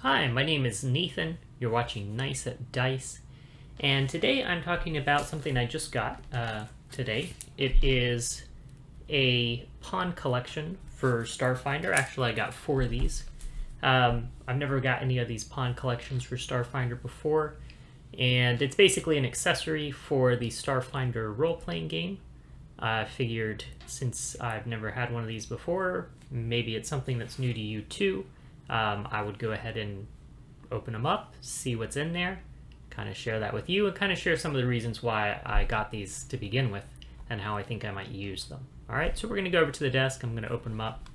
Hi, my name is Nathan. You're watching Nice at Dice, and today I'm talking about something I just got today. It is a pawn collection for Starfinder. Actually, I got 4 of these. I've never got any of these pawn collections for Starfinder before, and it's basically an accessory for the Starfinder role-playing game. I figured since I've never had one of these before, maybe it's something that's new to you too. I would go ahead and open them up, see what's in there, kind of share that with you, and kind of share some of the reasons why I got these to begin with and how I think I might use them. All right, so we're going to go over to the desk. I'm going to open them up,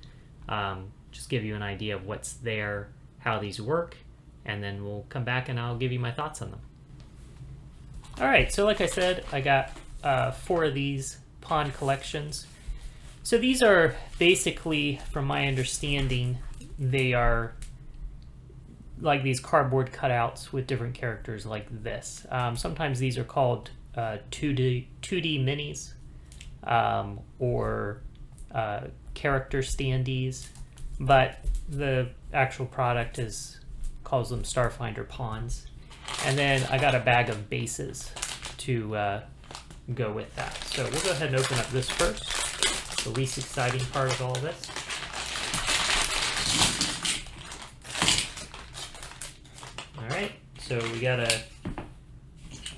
just give you an idea of what's there, how these work, and then we'll come back and I'll give you my thoughts on them. All right, so like I said, I got 4 of these pawn collections. So these are basically, from my understanding, they are like these cardboard cutouts with different characters like this. Sometimes these are called 2D minis or character standees, but the actual product calls them Starfinder pawns. And then I got a bag of bases to go with that. So we'll go ahead and open up this first, the least exciting part of all this. Alright, so we got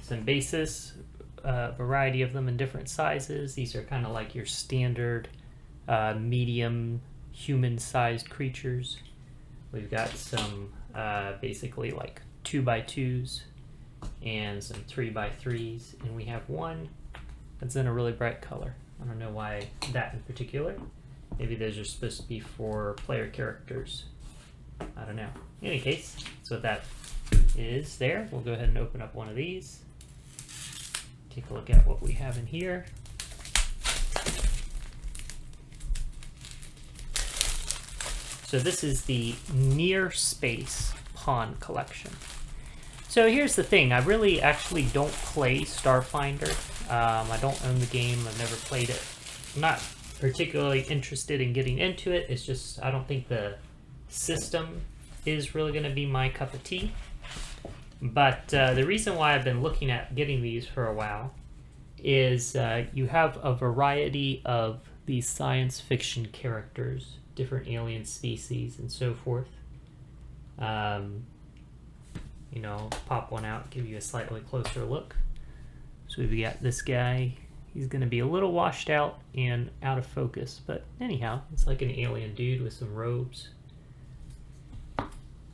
some bases, variety of them in different sizes. These are kind of like your standard medium human-sized creatures. We've got some basically like 2x2s and some 3x3s, and we have one that's in a really bright color. I don't know why that in particular. Maybe those are supposed to be for player characters. I don't know. In any case, so that is there. We'll go ahead and open up one of these. Take a look at what we have in here. So this is the Near Space Pawn Collection. So here's the thing. I really actually don't play Starfinder. I don't own the game. I've never played it. I'm not particularly interested in getting into it. It's just I don't think the system is really going to be my cup of tea. But the reason why I've been looking at getting these for a while is you have a variety of these science fiction characters, different alien species and so forth. You know, pop one out, give you a slightly closer look. So we've got this guy. He's going to be a little washed out and out of focus, but anyhow, it's like an alien dude with some robes.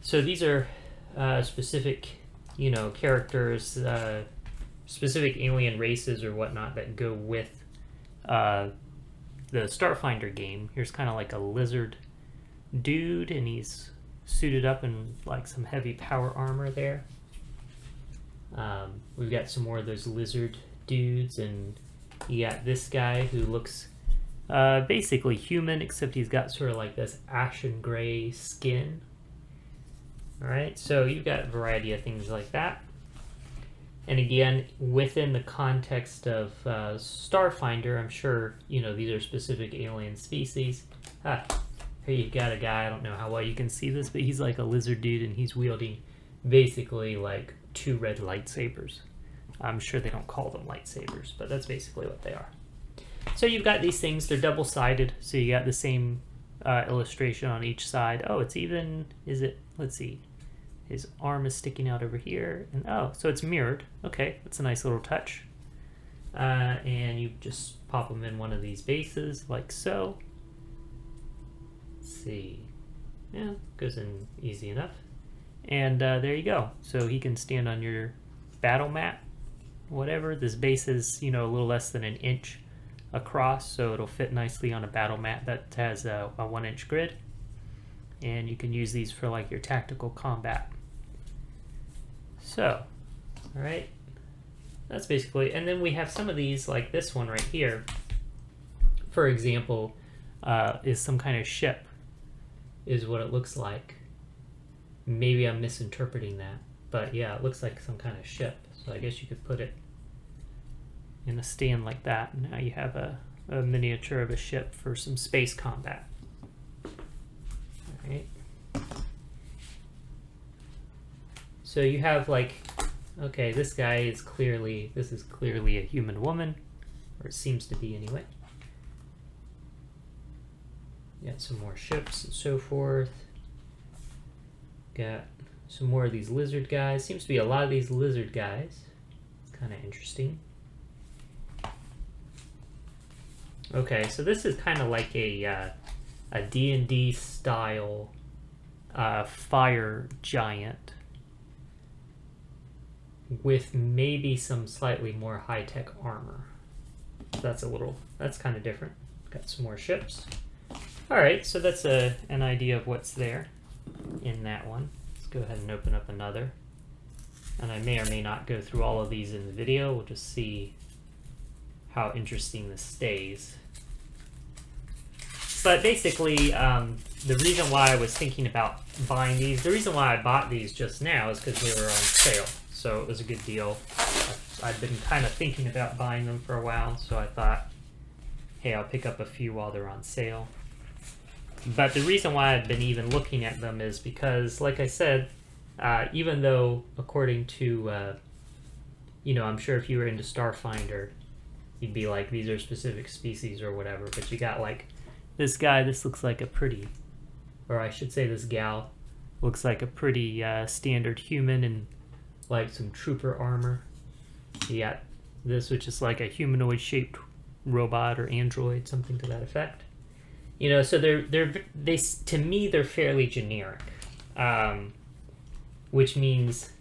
So these are specific, you know, characters, specific alien races or whatnot that go with the Starfinder game. Here's kind of like a lizard dude, and he's suited up in like some heavy power armor there. We've got some more of those lizard dudes, and you got this guy who looks basically human, except he's got sort of like this ashen gray skin. Alright, so you've got a variety of things like that. And again, within the context of Starfinder, I'm sure, you know, these are specific alien species. Here you got a guy, I don't know how well you can see this, but he's like a lizard dude, and he's wielding basically like 2 red lightsabers. I'm sure they don't call them lightsabers, but that's basically what they are. So you've got these things, they're double-sided, so you got the same illustration on each side. Oh, it's even, is it, let's see. His arm is sticking out over here, and oh, so it's mirrored. Okay, that's a nice little touch. And you just pop them in one of these bases, like so. Let's see. Yeah, goes in easy enough. And there you go. So he can stand on your battle mat, whatever. This base is, you know, a little less than an inch across, so it'll fit nicely on a battle mat that has a 1-inch grid. And you can use these for like your tactical combat. So, all right, that's basically, and then we have some of these like this one right here, for example, is some kind of ship, is what it looks like. Maybe I'm misinterpreting that, but yeah, it looks like some kind of ship. So I guess you could put it in a stand like that, and now you have a miniature of a ship for some space combat. All right. So you have like, okay, this guy is clearly, this is clearly a human woman, or it seems to be anyway. Got some more ships and so forth. Got some more of these lizard guys. Seems to be a lot of these lizard guys. It's kind of interesting. Okay, so this is kind of like a D&D style fire giant with maybe some slightly more high-tech armor. So that's kind of different. Got some more ships. Alright, so that's an idea of what's there in that one. Let's go ahead and open up another. And I may or may not go through all of these in the video. We'll just see how interesting this stays. But basically, the reason why I was thinking about buying these, the reason why I bought these just now is because they were on sale. So it was a good deal. I've been kind of thinking about buying them for a while, so I thought, hey, I'll pick up a few while they're on sale. But the reason why I've been even looking at them is because, like I said, even though according to, you know, I'm sure if you were into Starfinder, you'd be like, these are specific species or whatever, but you got like this guy, this looks like a pretty, or I should say this gal, looks like a pretty standard human in like some trooper armor. You got this, which is like a humanoid shaped robot or android, something to that effect. You know, so they to me they're fairly generic, which means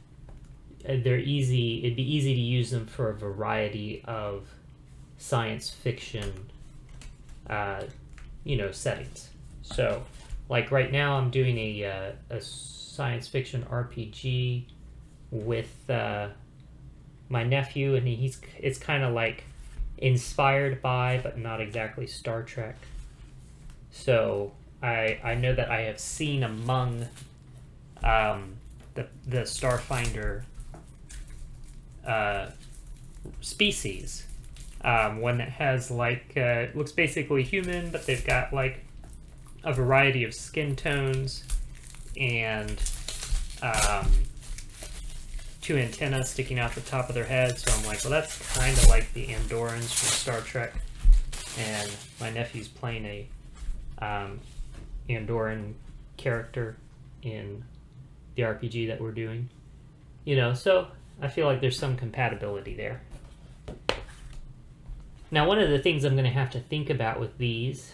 they're easy. It'd be easy to use them for a variety of science fiction, you know, settings. So, like right now, I'm doing a science fiction RPG with my nephew, and it's kind of like inspired by, but not exactly Star Trek. So I know that I have seen among the Starfinder species one that has like looks basically human, but they've got like a variety of skin tones and two antennas sticking out the top of their head. So I'm like, well, that's kind of like the Andorans from Star Trek. And my nephew's playing a Andorran character in the RPG that we're doing. You know, so I feel like there's some compatibility there. Now, one of the things I'm going to have to think about with these,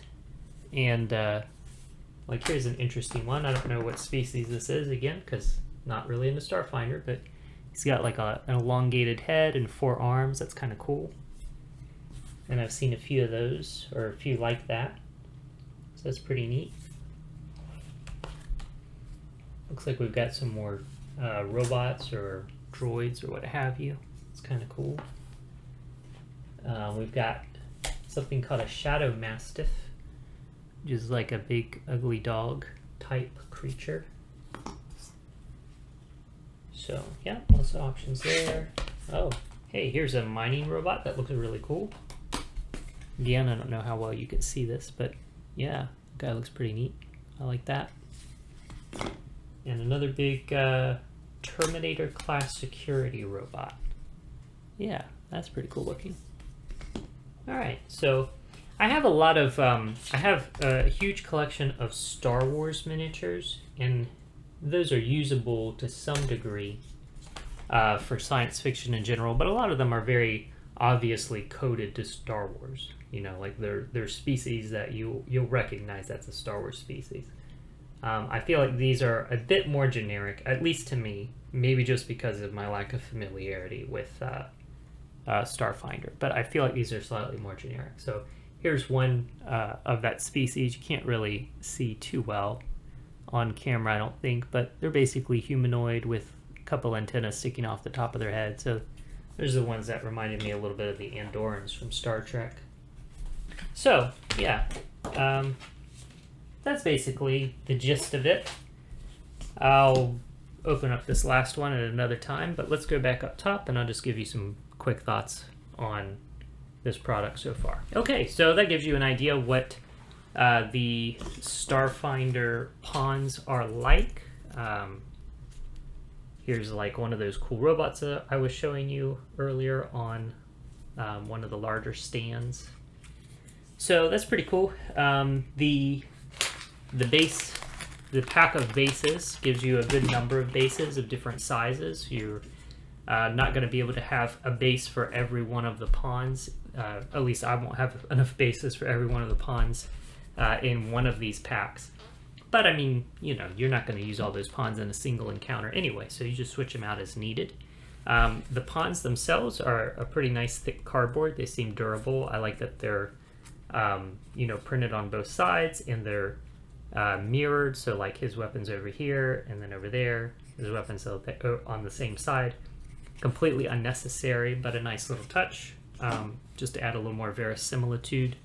and like here's an interesting one. I don't know what species this is, again, because not really into Starfinder, but he's got like an elongated head and 4 arms. That's kind of cool. And I've seen a few of those, or a few like that. So that's pretty neat. Looks like we've got some more robots or droids or what have you. It's kind of cool. We've got something called a Shadow Mastiff, which is like a big ugly dog type creature. So yeah, lots of options there. Oh, hey, here's a mining robot that looks really cool. Again, I don't know how well you can see this, but yeah, the guy looks pretty neat. I like that. And another big Terminator class security robot. Yeah, that's pretty cool looking. All right, so I have a lot of, I have a huge collection of Star Wars miniatures, and those are usable to some degree for science fiction in general, but a lot of them are very obviously coded to Star Wars. You know, like they're species that you'll recognize that's a Star Wars species. I feel like these are a bit more generic, at least to me, maybe just because of my lack of familiarity with Starfinder, but I feel like these are slightly more generic. So here's one of that species. You can't really see too well on camera, I don't think, but they're basically humanoid with a couple antennas sticking off the top of their head. So there's the ones that reminded me a little bit of the Andorans from Star Trek. So yeah, that's basically the gist of it. I'll open up this last one at another time, but let's go back up top and I'll just give you some quick thoughts on this product so far. Okay, so that gives you an idea what the Starfinder pawns are like. Here's like one of those cool robots that I was showing you earlier on one of the larger stands. So that's pretty cool. The pack of bases gives you a good number of bases of different sizes. You're not going to be able to have a base for every one of the pawns. At least I won't have enough bases for every one of the pawns in one of these packs. But I mean, you know, you're not going to use all those pawns in a single encounter anyway, so you just switch them out as needed. The pawns themselves are a pretty nice thick cardboard. They seem durable. I like that they're, you know, printed on both sides, and they're mirrored, so like his weapon's over here, and then over there, his weapon's on the same side. Completely unnecessary, but a nice little touch, just to add a little more verisimilitude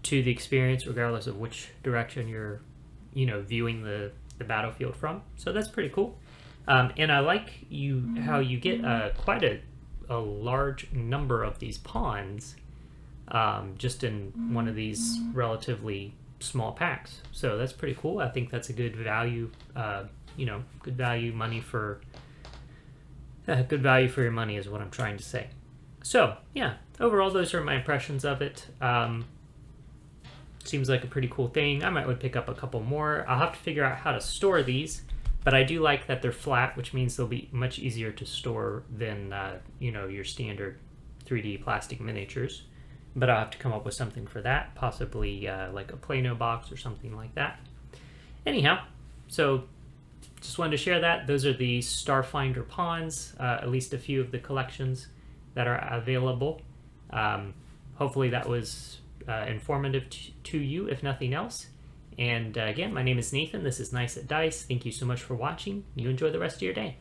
to the experience, regardless of which direction you're, you know, viewing the battlefield from. So that's pretty cool. And I like how you get quite a large number of these pawns just in one of these relatively small packs. So that's pretty cool. I think that's a good value, you know, good value for your money is what I'm trying to say. So yeah, overall, those are my impressions of it. Seems like a pretty cool thing. I would pick up a couple more. I'll have to figure out how to store these, but I do like that they're flat, which means they'll be much easier to store than you know, your standard 3D plastic miniatures. But I'll have to come up with something for that, possibly like a Plano box or something like that. Anyhow, so just wanted to share that. Those are the Starfinder pawns, at least a few of the collections that are available. Hopefully that was informative to you, if nothing else. And again, my name is Nathan. This is Nice at Dice. Thank you so much for watching. You enjoy the rest of your day.